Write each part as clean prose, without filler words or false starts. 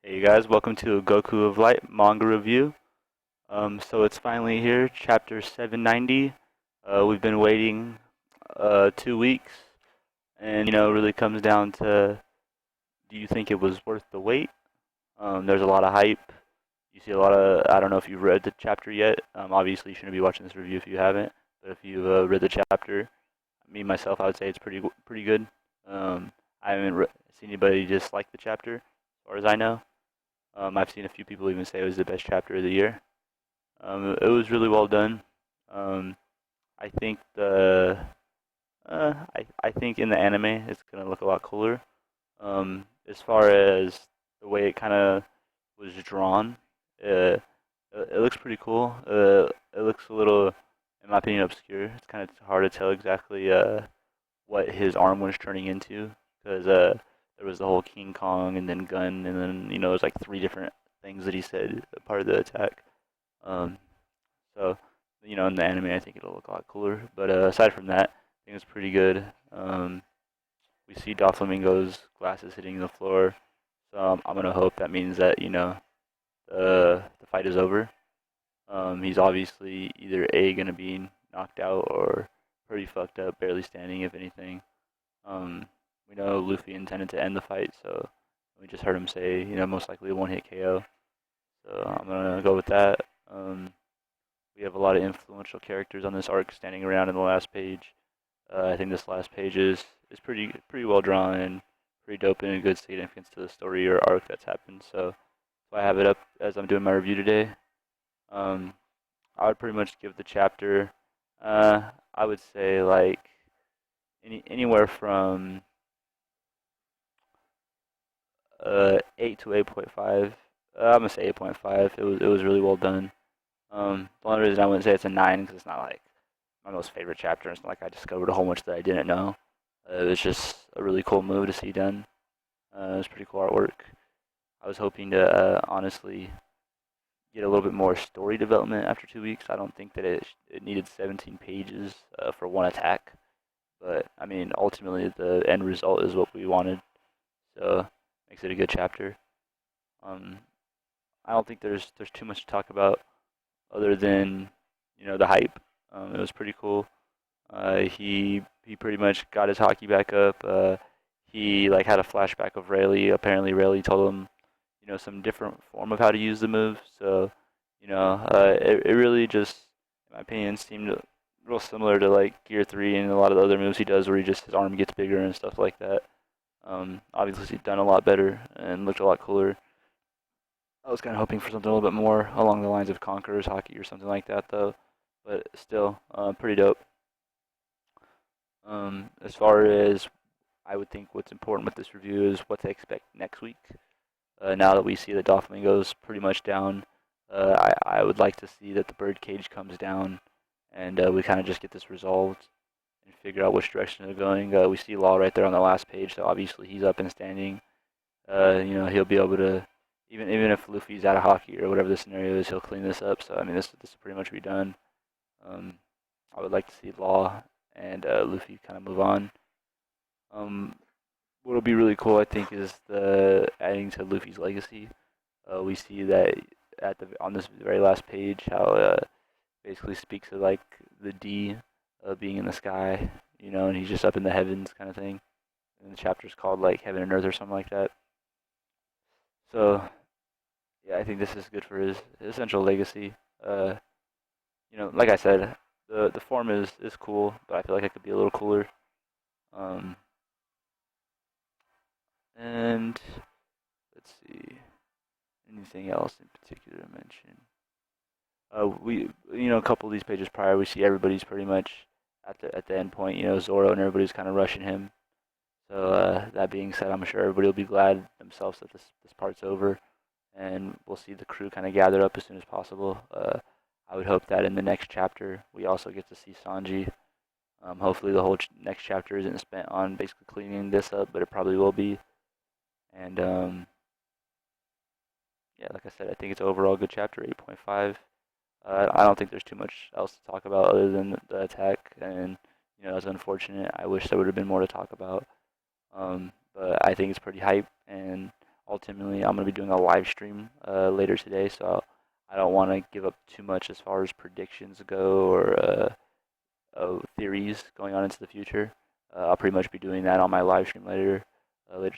Hey you guys, welcome to Goku of Light manga review. So it's finally here, chapter 790. We've been waiting 2 weeks, and it really comes down to, do you think it was worth the wait? There's a lot of hype. You see a lot of, I don't know if you've read the chapter yet. Obviously you shouldn't be watching this review if you haven't, but if you've read the chapter, me myself, I would say it's pretty good. I haven't seen anybody dislike the chapter, as far as I know. I've seen a few people even say it was the best chapter of the year. It was really well done. Um, I think I think in the anime it's gonna look a lot cooler. As far as the way it kind of was drawn, it looks pretty cool. It looks a little, in my opinion, obscure. It's kind of hard to tell exactly what his arm was turning into because there was the whole King Kong and then gun and then it was like three different things that he said part of the attack. Um, so in the anime I think it'll look a lot cooler. But aside from that, I think it's pretty good. We see Doflamingo's glasses hitting the floor, so I'm gonna hope that means that the fight is over. He's obviously either A gonna be knocked out or pretty fucked up, barely standing if anything. Um, we know Luffy intended to end the fight, so we just heard him say, most likely a one-hit KO. So I'm gonna go with that. We have a lot of influential characters on this arc standing around in the last page. I think this last page is pretty well drawn and pretty dope and a good significance to the story or arc that's happened. So I have it up as I'm doing my review today. Um, I would pretty much give the chapter, I would say like anywhere from 8 to 8.5. I'm gonna say 8.5. It was really well done. The only reason I wouldn't say it's a 9 because it's not like my most favorite chapter. It's not like I discovered a whole bunch that I didn't know. It was just a really cool move to see done. It was pretty cool artwork. I was hoping to honestly get a little bit more story development after 2 weeks. I don't think that it needed 17 pages for one attack, but I mean ultimately the end result is what we wanted, so makes it a good chapter. Um, I don't think there's too much to talk about other than the hype. It was pretty cool. He pretty much got his hockey back up. He like had a flashback of Rayleigh. Apparently Rayleigh told him some different form of how to use the move. So it really just, in my opinion, seemed real similar to like Gear 3 and a lot of the other moves he does, where his arm gets bigger and stuff like that. Obviously he's done a lot better and looked a lot cooler. I was kind of hoping for something a little bit more along the lines of Conqueror's hockey or something like that, though. But still, pretty dope. As far as I would think what's important with this review is what to expect next week. Now that we see that Doflamingo's pretty much down, I would like to see that the birdcage comes down and we kind of just get this resolved and figure out which direction they're going. We see Law right there on the last page, so obviously he's up and standing. He'll be able to, even if Luffy's out of hockey or whatever the scenario is, he'll clean this up. So I mean, this will pretty much be done. Um, I would like to see Law and Luffy kind of move on. Um, what'll be really cool, I think, is the adding to Luffy's legacy. We see that on this very last page, how basically speaks of like the D being in the sky, and he's just up in the heavens, kind of thing. And the chapter's called like Heaven and Earth or something like that. So yeah, I think this is good for his essential legacy. Uh, like I said, the form is cool, but I feel like it could be a little cooler. Um, and let's see, anything else in particular to mention? We a couple of these pages prior, we see everybody's pretty much at the end point. Zoro and everybody's kind of rushing him. So that being said, I'm sure everybody will be glad themselves that this part's over, and we'll see the crew kind of gather up as soon as possible. I would hope that in the next chapter we also get to see Sanji. Hopefully the whole next chapter isn't spent on basically cleaning this up, but it probably will be. And yeah, like I said, I think it's overall a good chapter, 8.5. I don't think there's too much else to talk about other than the attack, and that's unfortunate. I wish there would have been more to talk about. But I think it's pretty hype, and ultimately I'm gonna be doing a live stream later today, so I don't want to give up too much as far as predictions go or theories going on into the future. I'll pretty much be doing that on my live stream later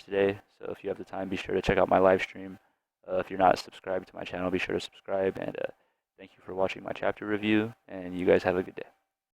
today. So if you have the time, be sure to check out my live stream. If you're not subscribed to my channel, be sure to subscribe. And thank you for watching my chapter review. And you guys have a good day.